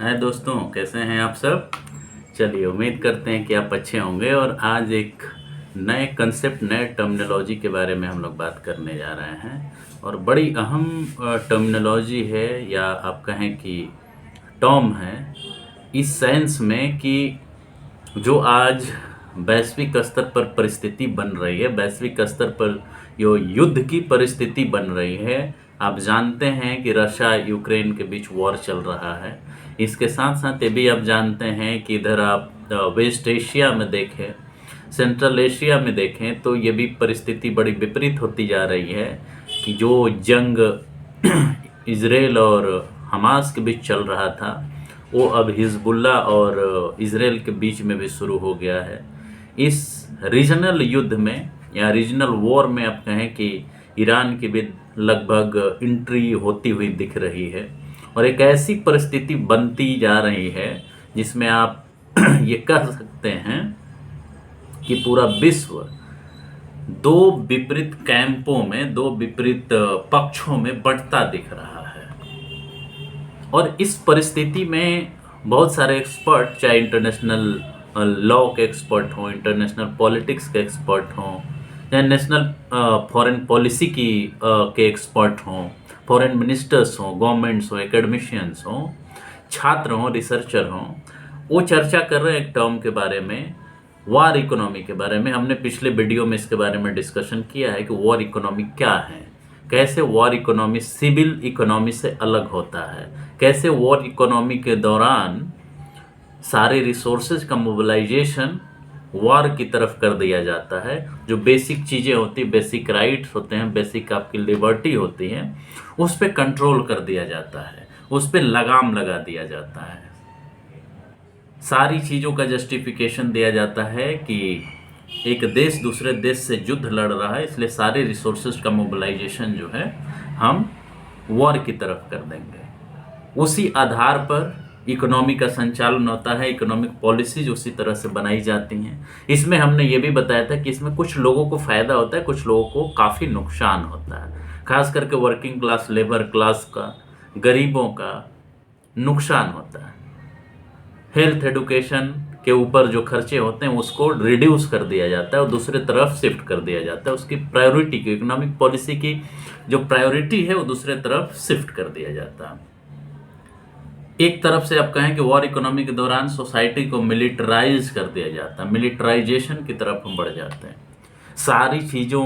हाय दोस्तों, कैसे हैं आप सब। चलिए, उम्मीद करते हैं कि आप अच्छे होंगे। और आज एक नए कंसेप्ट, नए टर्मिनोलॉजी के बारे में हम लोग बात करने जा रहे हैं। और बड़ी अहम टर्मिनोलॉजी है, या आप कहें कि टर्म है, इस सेंस में कि जो आज वैश्विक स्तर पर परिस्थिति बन रही है, वैश्विक स्तर पर जो युद्ध की परिस्थिति बन रही है। आप जानते हैं कि रशिया यूक्रेन के बीच वॉर चल रहा है। इसके साथ साथ ये भी आप जानते हैं कि इधर आप वेस्ट एशिया में देखें, सेंट्रल एशिया में देखें, तो ये भी परिस्थिति बड़ी विपरीत होती जा रही है कि जो जंग इजराइल और हमास के बीच चल रहा था, वो अब हिजबुल्ला और इजराइल के बीच में भी शुरू हो गया है। इस रीजनल युद्ध में या रीजनल वॉर में आप कहें कि ईरान की भी लगभग एंट्री होती हुई दिख रही है। और एक ऐसी परिस्थिति बनती जा रही है जिसमें आप ये कह सकते हैं कि पूरा विश्व दो विपरीत कैंपों में, दो विपरीत पक्षों में बंटता दिख रहा है। और इस परिस्थिति में बहुत सारे एक्सपर्ट, चाहे इंटरनेशनल लॉ के एक्सपर्ट हों, इंटरनेशनल पॉलिटिक्स के एक्सपर्ट हों, या नेशनल फॉरेन पॉलिसी के एक्सपर्ट हों, फॉरेन मिनिस्टर्स हों, गवर्नमेंट्स हों, एकेडमिशियंस हों, छात्र हों, रिसर्चर हों, वो चर्चा कर रहे हैं एक टर्म के बारे में, वॉर इकोनॉमी के बारे में। हमने पिछले वीडियो में इसके बारे में डिस्कशन किया है कि वॉर इकोनॉमी क्या है, कैसे वॉर इकोनॉमी सिविल इकोनॉमी से अलग होता है, कैसे वॉर इकोनॉमी के दौरान सारे रिसोर्सेज का मोबिलाइजेशन वॉर की तरफ कर दिया जाता है। जो बेसिक चीज़ें होती, बेसिक राइट्स होते हैं, बेसिक आपकी लिबर्टी होती हैं, उस पर कंट्रोल कर दिया जाता है, उस पर लगाम लगा दिया जाता है। सारी चीज़ों का जस्टिफिकेशन दिया जाता है कि एक देश दूसरे देश से युद्ध लड़ रहा है, इसलिए सारे रिसोर्सेज का मोबिलाइजेशन जो है हम वॉर की तरफ कर देंगे। उसी आधार पर इकोनॉमी का संचालन होता है, इकोनॉमिक पॉलिसीज उसी तरह से बनाई जाती हैं। इसमें हमने ये भी बताया था कि इसमें कुछ लोगों को फ़ायदा होता है, कुछ लोगों को काफ़ी नुकसान होता है। खास करके वर्किंग क्लास, लेबर क्लास का, गरीबों का नुकसान होता है। हेल्थ एडुकेशन के ऊपर जो खर्चे होते हैं उसको रिड्यूस कर दिया जाता है और दूसरे तरफ शिफ्ट कर दिया जाता है। उसकी प्रायोरिटी की, इकोनॉमिक पॉलिसी की जो प्रायोरिटी है वो दूसरे तरफ शिफ्ट कर दिया जाता है। एक तरफ से आप कहें कि वॉर इकोनॉमी के दौरान सोसाइटी को मिलिटराइज कर दिया जाता है, मिलिटराइजेशन की तरफ हम बढ़ जाते हैं। सारी चीज़ों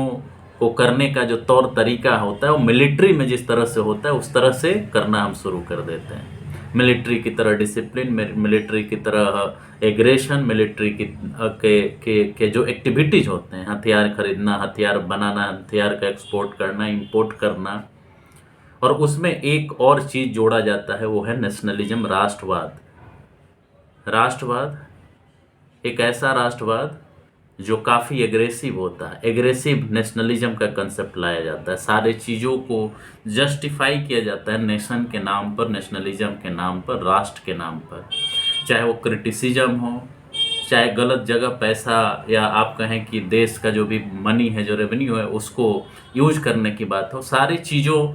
को करने का जो तौर तरीका होता है वो मिलिट्री में जिस तरह से होता है उस तरह से करना हम शुरू कर देते हैं। मिलिट्री की तरह डिसिप्लिन, मिलिट्री की तरह एग्रेशन, मिलिट्री के जो एक्टिविटीज़ होते हैं, हथियार खरीदना, हथियार बनाना, हथियार का एक्सपोर्ट करना, इंपोर्ट करना। और उसमें एक और चीज़ जोड़ा जाता है, वो है नेशनलिज्म, राष्ट्रवाद। राष्ट्रवाद एक ऐसा राष्ट्रवाद जो काफ़ी एग्रेसिव होता है, एग्रेसिव नेशनलिज्म का कंसेप्ट लाया जाता है। सारे चीज़ों को जस्टिफाई किया जाता है नेशन के नाम पर, नेशनलिज्म के नाम पर, राष्ट्र के नाम पर। चाहे वो क्रिटिसिज्म हो, चाहे गलत जगह पैसा, या आप कहें कि देश का जो भी मनी है, जो रेवेन्यू है, उसको यूज करने की बात हो, सारी चीज़ों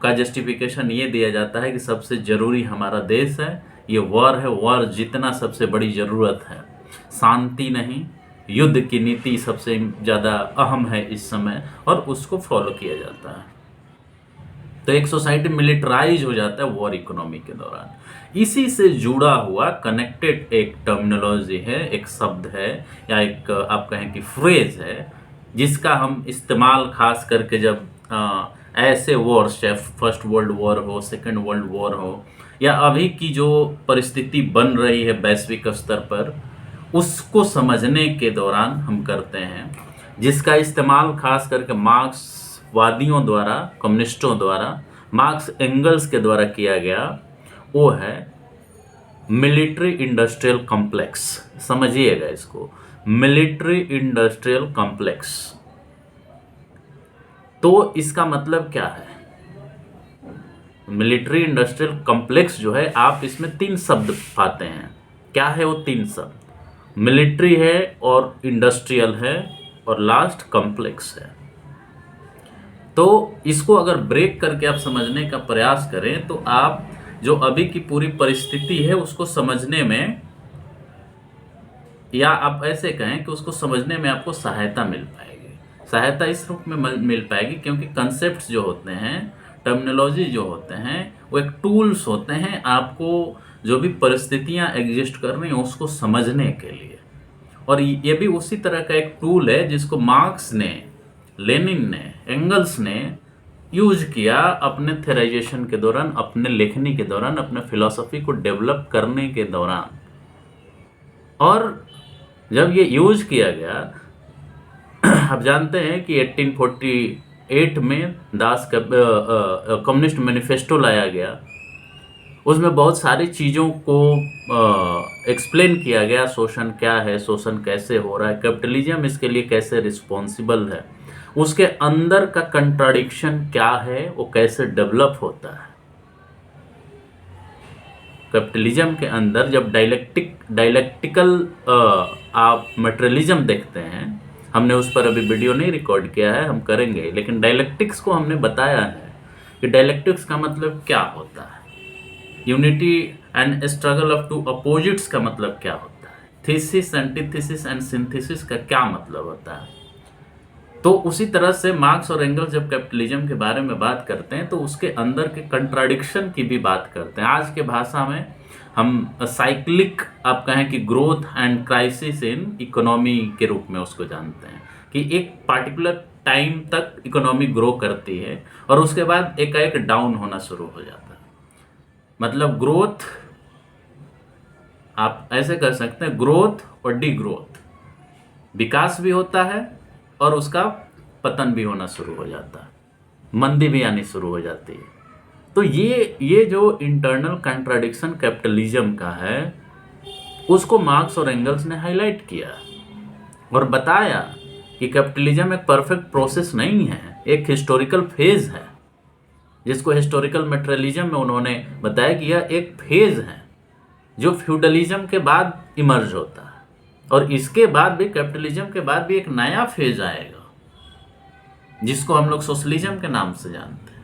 का जस्टिफिकेशन ये दिया जाता है कि सबसे ज़रूरी हमारा देश है, ये वॉर है, वॉर जितना सबसे बड़ी ज़रूरत है, शांति नहीं, युद्ध की नीति सबसे ज़्यादा अहम है इस समय, और उसको फॉलो किया जाता है। तो एक सोसाइटी मिलिटराइज हो जाता है वॉर इकोनॉमी के दौरान। इसी से जुड़ा हुआ कनेक्टेड एक टर्मिनोलॉजी है, एक शब्द है, या एक आप कहें कि फ्रेज है, जिसका हम इस्तेमाल खास करके जब ऐसे वॉर्स, चाहे फर्स्ट वर्ल्ड वॉर हो, सेकेंड वर्ल्ड वॉर हो, या अभी की जो परिस्थिति बन रही है वैश्विक स्तर पर, उसको समझने के दौरान हम करते हैं, जिसका इस्तेमाल खास करके मार्क्सवादियों द्वारा, कम्युनिस्टों द्वारा, मार्क्स एंगल्स के द्वारा किया गया, वो है मिलिट्री इंडस्ट्रियल कॉम्प्लेक्स। समझिएगा इसको, मिलिट्री इंडस्ट्रियल कॉम्प्लेक्स। तो इसका मतलब क्या है? मिलिट्री इंडस्ट्रियल कॉम्प्लेक्स जो है, आप इसमें 3 शब्द पाते हैं। क्या है वो 3 शब्द? मिलिट्री है, और इंडस्ट्रियल है, और लास्ट कॉम्प्लेक्स है। तो इसको अगर ब्रेक करके आप समझने का प्रयास करें तो आप जो अभी की पूरी परिस्थिति है उसको समझने में, या आप ऐसे कहें कि उसको समझने में आपको सहायता मिल पाएगी। सहायता इस रूप में मिल पाएगी क्योंकि कंसेप्ट्स जो होते हैं, टर्मिनोलॉजी जो होते हैं, वो एक टूल्स होते हैं आपको जो भी परिस्थितियां एग्जिस्ट कर रही हैं उसको समझने के लिए। और ये भी उसी तरह का एक टूल है जिसको मार्क्स ने, लेनिन ने, एंगल्स ने यूज किया अपने थेराइजेशन के दौरान, अपने लेखनी के दौरान, अपने फिलॉसफी को डेवलप करने के दौरान। और जब ये यूज किया गया, आप जानते हैं कि 1848 में दास का कम्युनिस्ट मैनिफेस्टो लाया गया। उसमें बहुत सारी चीज़ों को एक्सप्लेन किया गया, शोषण क्या है, शोषण कैसे हो रहा है, कैपिटलिज्म इसके लिए कैसे रिस्पॉन्सिबल है, उसके अंदर का कंट्राडिक्शन क्या है, वो कैसे डेवलप होता है। कैपिटलिज्म के अंदर जब डायलेक्टिकल आप मटेरियलिज्म देखते हैं, हमने उस पर अभी वीडियो नहीं रिकॉर्ड किया है, हम करेंगे, लेकिन डायलेक्टिक्स को हमने बताया है कि डायलेक्टिक्स का मतलब क्या होता है, unity and struggle of two opposites का मतलब क्या होता है, थीसिस, एंटीथीसिस एंड सिंथेसिस का क्या मतलब होता है। तो उसी तरह से मार्क्स और एंगल्स जब कैपिटलिज्म के बारे में बात करते हैं तो उसके अंदर के कंट्राडिक्शन की भी बात करते हैं। आज के भाषा में हम साइक्लिक, आप कहें कि growth and crisis in economy के रूप में उसको जानते हैं, कि एक पार्टिकुलर टाइम तक इकोनॉमी ग्रो करती है और उसके बाद एकाएक डाउन होना शुरू हो जाता है। मतलब ग्रोथ, आप ऐसे कर सकते हैं, ग्रोथ और डी ग्रोथ, विकास भी होता है और उसका पतन भी होना शुरू हो जाता है, मंदी भी आनी शुरू हो जाती है। तो ये जो इंटरनल कंट्राडिक्शन कैपिटलिज्म का है उसको मार्क्स और एंगल्स ने हाईलाइट किया और बताया कि कैपिटलिज्म एक परफेक्ट प्रोसेस नहीं है, एक हिस्टोरिकल फेज है, जिसको हिस्टोरिकल मटेरियलिज्म में उन्होंने बताया कि यह एक फेज है जो फ्यूडलिज्म के बाद इमर्ज होता है, और इसके बाद भी, कैपिटलिज्म के बाद भी एक नया फेज आएगा जिसको हम लोग सोशलिज्म के नाम से जानते हैं।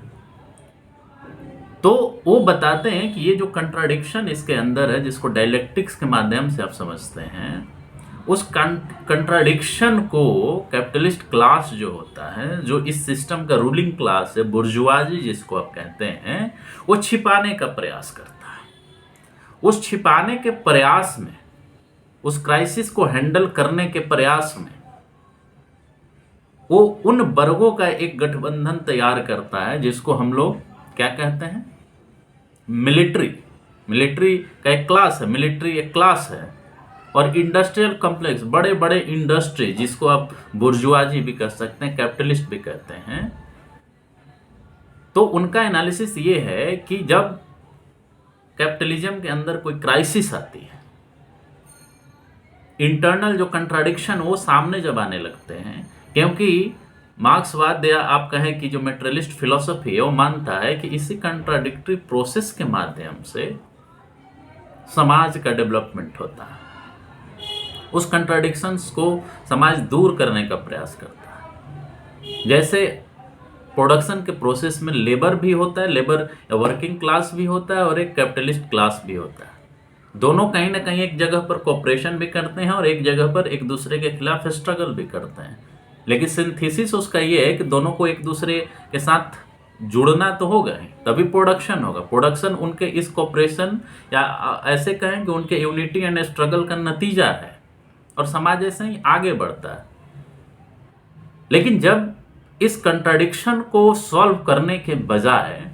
तो वो बताते हैं कि ये जो कंट्राडिक्शन इसके अंदर है, जिसको डायलेक्टिक्स के माध्यम से आप समझते हैं, उस कंट्राडिक्शन को कैपिटलिस्ट क्लास जो होता है, जो इस सिस्टम का रूलिंग क्लास है, बुर्जुआजी जिसको आप कहते हैं, वो छिपाने का प्रयास करता है। उस छिपाने के प्रयास में, उस क्राइसिस को हैंडल करने के प्रयास में वो उन वर्गों का एक गठबंधन तैयार करता है जिसको हम लोग क्या कहते हैं, मिलिट्री का एक क्लास है, मिलिट्री एक क्लास है, और इंडस्ट्रियल कॉम्प्लेक्स, बड़े बड़े इंडस्ट्री जिसको आप बुर्जुआजी भी कह सकते हैं, कैपिटलिस्ट भी कहते हैं। तो उनका एनालिसिस ये है कि जब कैपिटलिज्म के अंदर कोई क्राइसिस आती है, इंटरनल जो कंट्राडिक्शन वो सामने जब आने लगते हैं, क्योंकि मार्क्सवाद या आप कहें कि जो मटेरियलिस्ट फिलॉसफी है वो मानता है कि इसी कंट्राडिक्टरी प्रोसेस के माध्यम से समाज का डेवलपमेंट होता है। उस कंट्राडिक्शंस को समाज दूर करने का प्रयास करता है। जैसे प्रोडक्शन के प्रोसेस में लेबर भी होता है, लेबर या वर्किंग क्लास भी होता है, और एक कैपिटलिस्ट क्लास भी होता है। दोनों कहीं ना कहीं एक जगह पर कोऑपरेशन भी करते हैं और एक जगह पर एक दूसरे के खिलाफ स्ट्रगल भी करते हैं। लेकिन सिंथेसिस उसका ये है कि दोनों को एक दूसरे के साथ जुड़ना तो होगा ही, तभी प्रोडक्शन होगा। प्रोडक्शन उनके इस कोऑपरेशन या ऐसे कहें कि उनके यूनिटी एंड स्ट्रगल का नतीजा है, और समाज ऐसे ही आगे बढ़ता है। लेकिन जब इस कंट्राडिक्शन को सॉल्व करने के बजाय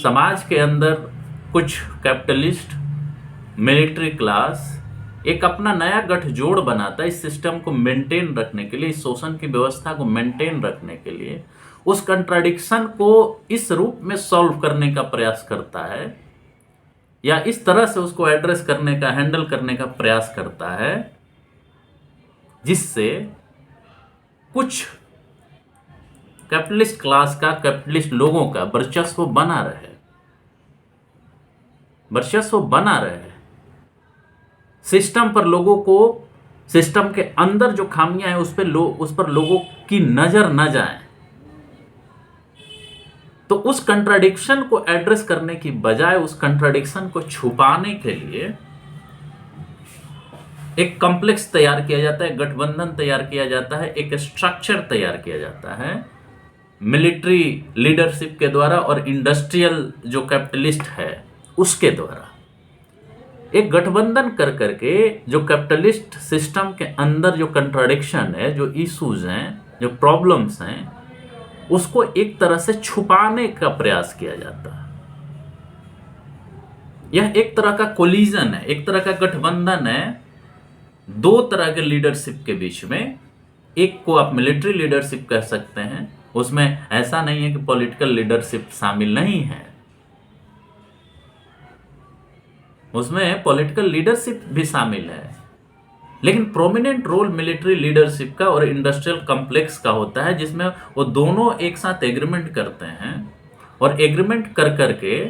समाज के अंदर कुछ कैपिटलिस्ट, मिलिट्री क्लास एक अपना नया गठजोड़ बनाता है इस सिस्टम को मेंटेन रखने के लिए, इस शोषण की व्यवस्था को मेंटेन रखने के लिए, उस कंट्राडिक्शन को इस रूप में सॉल्व करने का प्रयास करता है, या इस तरह से उसको एड्रेस करने का, हैंडल करने का प्रयास करता है, जिससे कुछ कैपिटलिस्ट क्लास का, कैपिटलिस्ट लोगों का वर्चस्व बना रहे, सिस्टम पर लोगों को, सिस्टम के अंदर जो खामियां हैं उस पर लोगों की नजर न जाए। तो उस कंट्राडिक्शन को एड्रेस करने की बजाय उस कंट्राडिक्शन को छुपाने के लिए एक कॉम्प्लेक्स तैयार किया जाता है, गठबंधन तैयार किया जाता है, एक स्ट्रक्चर तैयार किया जाता है मिलिट्री लीडरशिप के द्वारा और इंडस्ट्रियल जो कैपिटलिस्ट है उसके द्वारा। एक गठबंधन कर करके जो कैपिटलिस्ट सिस्टम के अंदर जो कंट्राडिक्शन है, जो इश्यूज हैं, जो प्रॉब्लम्स हैं, उसको एक तरह से छुपाने का प्रयास किया जाता है। यह एक तरह का कोलिजन है, एक तरह का गठबंधन है दो तरह के लीडरशिप के बीच में। एक को आप मिलिट्री लीडरशिप कह सकते हैं, उसमें ऐसा नहीं है कि पॉलिटिकल लीडरशिप शामिल नहीं है, उसमें पॉलिटिकल लीडरशिप भी शामिल है, लेकिन प्रोमिनेंट रोल मिलिट्री लीडरशिप का और इंडस्ट्रियल कॉम्प्लेक्स का होता है, जिसमें वो दोनों एक साथ एग्रीमेंट करते हैं और एग्रीमेंट कर करके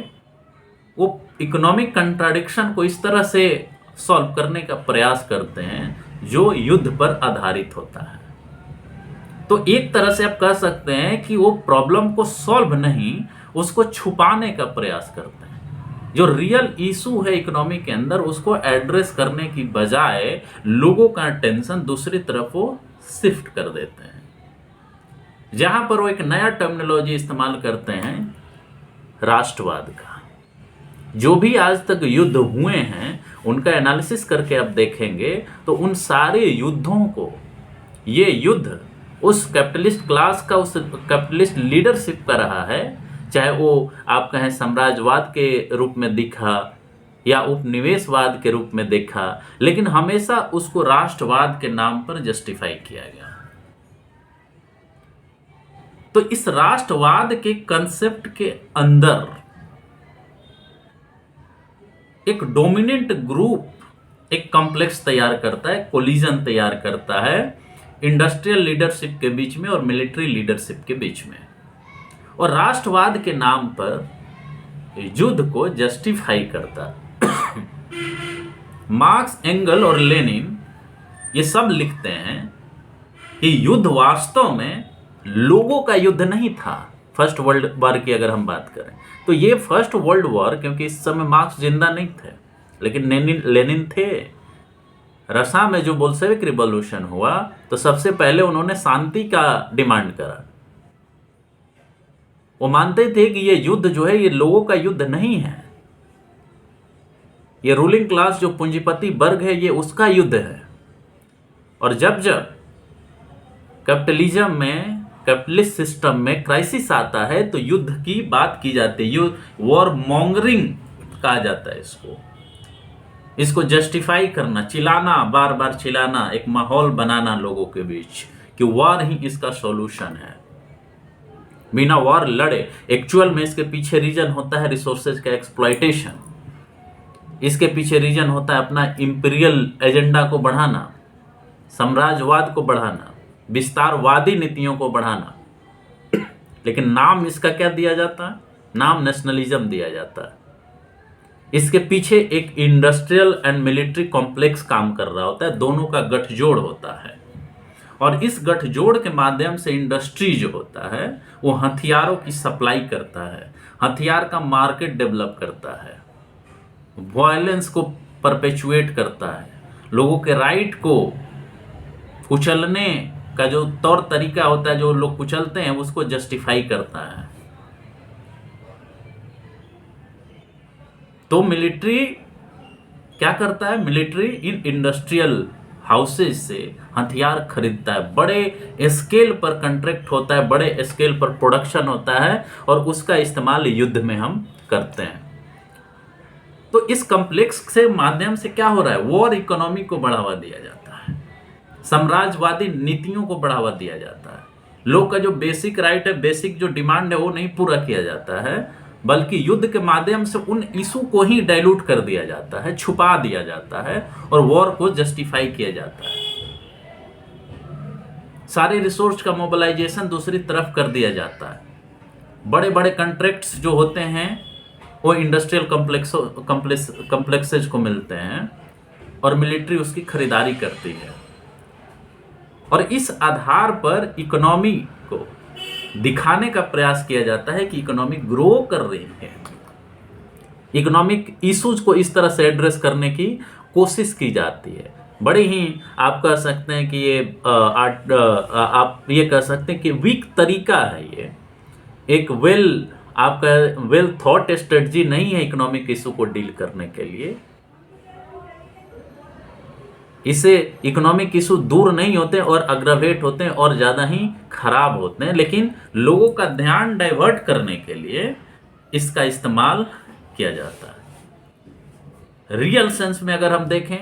वो इकोनॉमिक कंट्राडिक्शन को इस तरह से सॉल्व करने का प्रयास करते हैं जो युद्ध पर आधारित होता है। तो एक तरह से आप कह सकते हैं कि वो प्रॉब्लम को सॉल्व नहीं, उसको छुपाने का प्रयास करते हैं। जो रियल इशू है इकोनॉमी के अंदर उसको एड्रेस करने की बजाय लोगों का टेंशन दूसरी तरफ वो शिफ्ट कर देते हैं। जहां पर वो एक नया टर्मिनोलॉजी इस्तेमाल करते हैं राष्ट्रवाद का। जो भी आज तक युद्ध हुए हैं उनका एनालिसिस करके आप देखेंगे तो उन सारे युद्धों को ये युद्ध उस कैपिटलिस्ट क्लास का, उस कैपिटलिस्ट लीडरशिप का रहा है, चाहे वो आप कहें साम्राज्यवाद के रूप में दिखा या उपनिवेशवाद के रूप में देखा, लेकिन हमेशा उसको राष्ट्रवाद के नाम पर जस्टिफाई किया गया। तो इस राष्ट्रवाद के कंसेप्ट के अंदर एक डोमिनेंट ग्रुप एक कॉम्प्लेक्स तैयार करता है, कोलिजन तैयार करता है इंडस्ट्रियल लीडरशिप के बीच में और मिलिट्री लीडरशिप के बीच में, और राष्ट्रवाद के नाम पर युद्ध को जस्टिफाई करता है। मार्क्स, एंगल और लेनिन ये सब लिखते हैं कि युद्ध वास्तव में लोगों का युद्ध नहीं था। फर्स्ट वर्ल्ड वॉर की अगर हम बात करें तो ये फर्स्ट वर्ल्ड वॉर, क्योंकि इस समय मार्क्स जिंदा नहीं थे लेकिन लेनिन थे। रसा में जो बोल्शेविक रिवॉल्यूशन हुआ तो सबसे पहले उन्होंने शांति का डिमांड करा। वो मानते थे कि ये युद्ध जो है ये लोगों का युद्ध नहीं है, ये रूलिंग क्लास जो पूंजीपति वर्ग है ये उसका युद्ध है। और जब जब कैपिटलिज्म में, कैपिटलिस्ट सिस्टम में क्राइसिस आता है तो युद्ध की बात की जाती है, वॉर मॉन्गरिंग कहा जाता है इसको जस्टिफाई करना, चिल्लाना, बार बार चिल्लाना, एक माहौल बनाना लोगों के बीच कि वॉर ही इसका सॉल्यूशन है। बिना वॉर लड़े, एक्चुअल में इसके पीछे रीजन होता है रिसोर्सेज का एक्सप्लॉयटेशन, इसके पीछे रीजन होता है अपना इंपीरियल एजेंडा को बढ़ाना, साम्राज्यवाद को बढ़ाना, विस्तारवादी नीतियों को बढ़ाना। लेकिन नाम इसका क्या दिया जाता है? नाम नेशनलिज्म दिया जाता है। इसके पीछे एक इंडस्ट्रियल एंड मिलिट्री कॉम्प्लेक्स काम कर रहा होता है, दोनों का गठजोड़ होता है। और इस गठजोड़ के माध्यम से इंडस्ट्री जो होता है वो हथियारों की सप्लाई करता है, हथियार का मार्केट डेवलप करता है, वायलेंस को परपेचुएट करता है, लोगों के राइट को कुचलने का जो तौर तरीका होता है, जो लोग कुचलते हैं उसको जस्टिफाई करता है। तो मिलिट्री क्या करता है? मिलिट्री इन इंडस्ट्रियल हाउसेज से हथियार खरीदता है, बड़े स्केल पर कॉन्ट्रैक्ट होता है, बड़े स्केल पर प्रोडक्शन होता है और उसका इस्तेमाल युद्ध में हम करते हैं। तो इस कॉम्प्लेक्स से माध्यम से क्या हो रहा है? वॉर इकोनॉमी को बढ़ावा दिया जाता है, साम्राज्यवादी नीतियों को बढ़ावा दिया जाता है, लोग का जो बेसिक राइट है, बेसिक जो डिमांड है वो नहीं पूरा किया जाता है, बल्कि युद्ध के माध्यम से उन इशू को ही डाइल्यूट कर दिया जाता है, छुपा दिया जाता है और वॉर को जस्टिफाई किया जाता है। सारे रिसोर्स का मोबिलाइजेशन दूसरी तरफ कर दिया जाता है। बड़े बड़े कॉन्ट्रैक्ट्स जो होते हैं वो इंडस्ट्रियल कॉम्प्लेक्सेज को मिलते हैं और मिलिट्री उसकी खरीदारी करती है। और इस आधार पर इकोनॉमी को दिखाने का प्रयास किया जाता है कि इकोनॉमी ग्रो कर रही है। इकोनॉमिक इश्यूज को इस तरह से एड्रेस करने की कोशिश की जाती है। बड़े ही आप कह सकते हैं कि ये आप ये कह सकते हैं कि वीक तरीका है। ये एक आपका वेल थॉट स्ट्रेटजी नहीं है इकोनॉमिक इशू को डील करने के लिए। इससे इकोनॉमिक इशू दूर नहीं होते और अग्रवेट होते हैं और ज़्यादा ही खराब होते हैं, लेकिन लोगों का ध्यान डाइवर्ट करने के लिए इसका इस्तेमाल किया जाता है। रियल सेंस में अगर हम देखें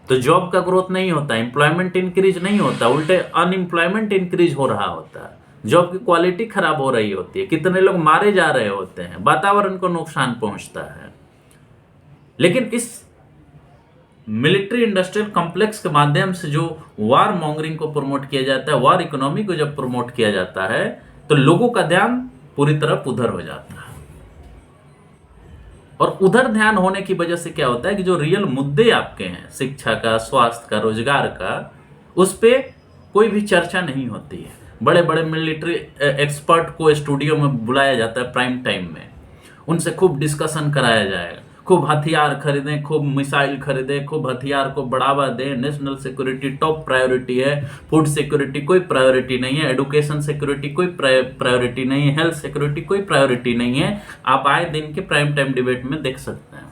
तो जॉब का ग्रोथ नहीं होता, एम्प्लॉयमेंट इंक्रीज नहीं होता, उल्टे अनएम्प्लॉयमेंट इंक्रीज हो रहा होता है, जॉब की क्वालिटी खराब हो रही होती है, कितने लोग मारे जा रहे होते हैं, वातावरण को नुकसान पहुंचता है। लेकिन इस मिलिट्री इंडस्ट्रियल कॉम्प्लेक्स के माध्यम से जो वार मॉन्गरिंग को प्रमोट किया जाता है, वार इकोनॉमी को जब प्रमोट किया जाता है, तो लोगों का ध्यान पूरी तरह उधर हो जाता है। और उधर ध्यान होने की वजह से क्या होता है कि जो रियल मुद्दे आपके हैं, शिक्षा का, स्वास्थ्य का, रोजगार का, उस पर कोई भी चर्चा नहीं होती है। बड़े बड़े मिलिट्री एक्सपर्ट को स्टूडियो में बुलाया जाता है प्राइम टाइम में, उनसे खूब डिस्कशन कराया जाएगा, खूब हथियार खरीदें, खूब मिसाइल खरीदें, खूब हथियार को बढ़ावा दें, नेशनल सिक्योरिटी टॉप प्रायोरिटी है, फूड सिक्योरिटी कोई प्रायोरिटी नहीं है, एडुकेशन सिक्योरिटी कोई प्रायोरिटी नहीं है, हेल्थ सिक्योरिटी कोई प्रायोरिटी नहीं है। आप आए दिन के प्राइम टाइम डिबेट में देख सकते हैं।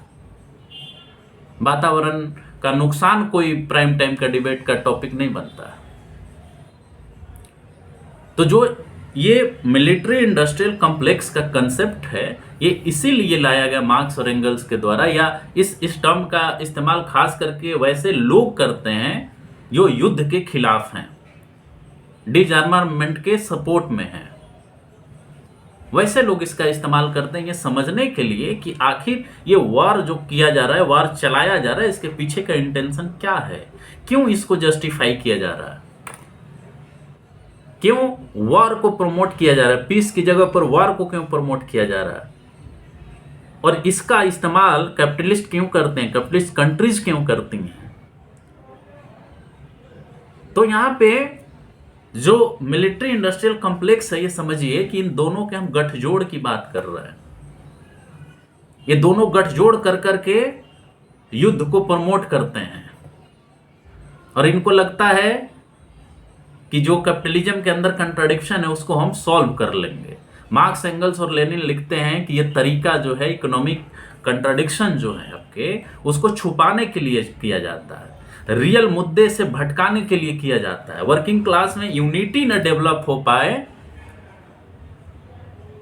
वातावरण का नुकसान कोई प्राइम टाइम का डिबेट का टॉपिक नहीं बनता है। तो जो ये मिलिट्री इंडस्ट्रियल कॉम्प्लेक्स का कंसेप्ट है, ये इसीलिए लाया गया मार्क्स और एंगल्स के द्वारा, या इस टर्म का इस्तेमाल खास करके वैसे लोग करते हैं जो युद्ध के खिलाफ हैं, डिसआर्मामेंट के सपोर्ट में हैं। वैसे लोग इसका इस्तेमाल करते हैं ये समझने के लिए कि आखिर ये वार जो किया जा रहा है, वार चलाया जा रहा है, इसके पीछे का इंटेंशन क्या है, क्यों इसको जस्टिफाई किया जा रहा है, क्यों वार को प्रमोट किया जा रहा है, पीस की जगह पर वार को क्यों प्रमोट किया जा रहा है, और इसका इस्तेमाल कैपिटलिस्ट क्यों करते हैं, कैपिटलिस्ट कंट्रीज क्यों करती हैं। तो यहां पे जो मिलिट्री इंडस्ट्रियल कॉम्प्लेक्स है, ये समझिए कि इन दोनों के हम गठजोड़ की बात कर रहे हैं। ये दोनों गठजोड़ कर करके युद्ध को प्रमोट करते हैं, और इनको लगता है कि जो कैपिटलिज्म के अंदर कंट्राडिक्शन है उसको हम सॉल्व कर लेंगे। मार्क्स, एंगल्स और लेनिन लिखते हैं कि ये तरीका जो है इकोनॉमिक कंट्राडिक्शन जो है आपके, उसको छुपाने के लिए किया जाता है, रियल मुद्दे से भटकाने के लिए किया जाता है। वर्किंग क्लास में यूनिटी न डेवलप हो पाए,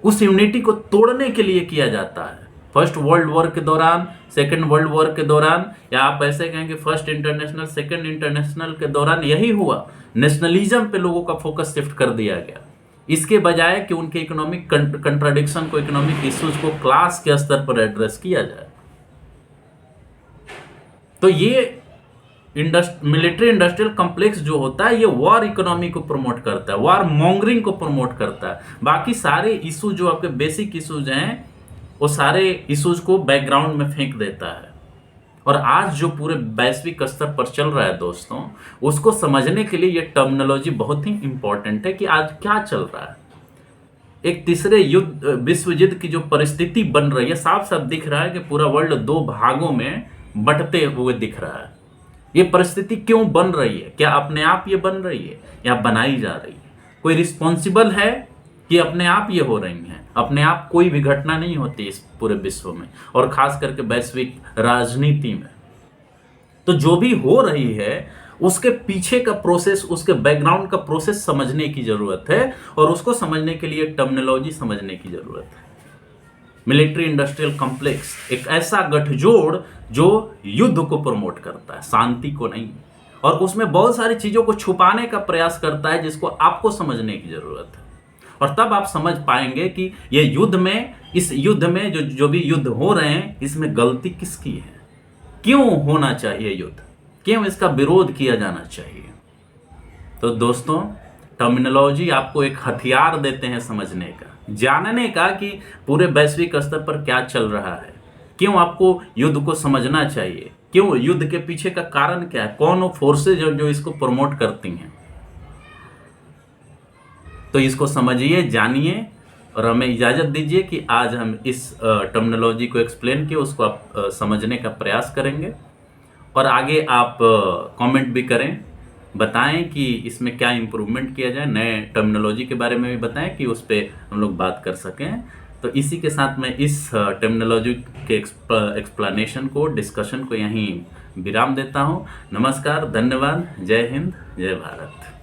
उस यूनिटी को तोड़ने के लिए किया जाता है। फर्स्ट वर्ल्ड वॉर के दौरान, सेकेंड वर्ल्ड वॉर के दौरान, या आप ऐसे कहें कि फर्स्ट इंटरनेशनल, सेकेंड इंटरनेशनल के दौरान यही हुआ। नेशनलिज्म पे लोगों का फोकस शिफ्ट कर दिया गया, इसके बजाय कि उनके इकोनॉमिक कंट्राडिक्शन को, इकोनॉमिक इश्यूज को क्लास के स्तर पर एड्रेस किया जाए। तो ये मिलिट्री इंडस्ट्रियल कॉम्प्लेक्स जो होता है, ये वॉर इकोनॉमी को प्रमोट करता है, वॉर मॉन्गरिंग को प्रमोट करता है। बाकी सारे इशू जो आपके बेसिक इशूज हैं, वो सारे इशूज को बैकग्राउंड में फेंक देता है। और आज जो पूरे वैश्विक स्तर पर चल रहा है दोस्तों, उसको समझने के लिए ये टर्मिनोलॉजी बहुत ही इंपॉर्टेंट है कि आज क्या चल रहा है। एक तीसरे विश्व युद्ध की जो परिस्थिति बन रही है, साफ साफ दिख रहा है कि पूरा वर्ल्ड दो भागों में बंटते हुए दिख रहा है। ये परिस्थिति क्यों बन रही है? क्या अपने आप ये बन रही है या बनाई जा रही है? कोई रिस्पॉन्सिबल है कि अपने आप ये हो रही हैं? अपने आप कोई भी घटना नहीं होती इस पूरे विश्व में, और खास करके वैश्विक राजनीति में। तो जो भी हो रही है उसके पीछे का प्रोसेस, उसके बैकग्राउंड का प्रोसेस समझने की जरूरत है, और उसको समझने के लिए टर्मिनोलॉजी समझने की जरूरत है। मिलिट्री इंडस्ट्रियल कॉम्प्लेक्स एक ऐसा गठजोड़ जो युद्ध को प्रमोट करता है, शांति को नहीं, और उसमें बहुत सारी चीजों को छुपाने का प्रयास करता है जिसको आपको समझने की जरूरत है। और तब आप समझ पाएंगे कि ये युद्ध में, इस युद्ध में जो भी युद्ध हो रहे हैं, इसमें गलती किसकी है, क्यों होना चाहिए युद्ध, क्यों इसका विरोध किया जाना चाहिए। तो दोस्तों, टर्मिनोलॉजी आपको एक हथियार देते हैं समझने का, जानने का कि पूरे वैश्विक स्तर पर क्या चल रहा है, क्यों आपको युद्ध को समझना चाहिए, क्यों युद्ध के पीछे का कारण क्या है, कौन वो फोर्सेज जो इसको प्रमोट करती हैं। तो इसको समझिए, जानिए और हमें इजाज़त दीजिए कि आज हम इस टर्मिनोलॉजी को एक्सप्लेन किए, उसको आप समझने का प्रयास करेंगे और आगे आप कमेंट भी करें, बताएं कि इसमें क्या इम्प्रूवमेंट किया जाए, नए टर्मिनोलॉजी के बारे में भी बताएं कि उस पे हम लोग बात कर सकें। तो इसी के साथ मैं इस टर्मिनोलॉजी के एक्सप्लेनेशन को, डिस्कशन को यहीं विराम देता हूं। नमस्कार, धन्यवाद, जय हिंद, जय भारत।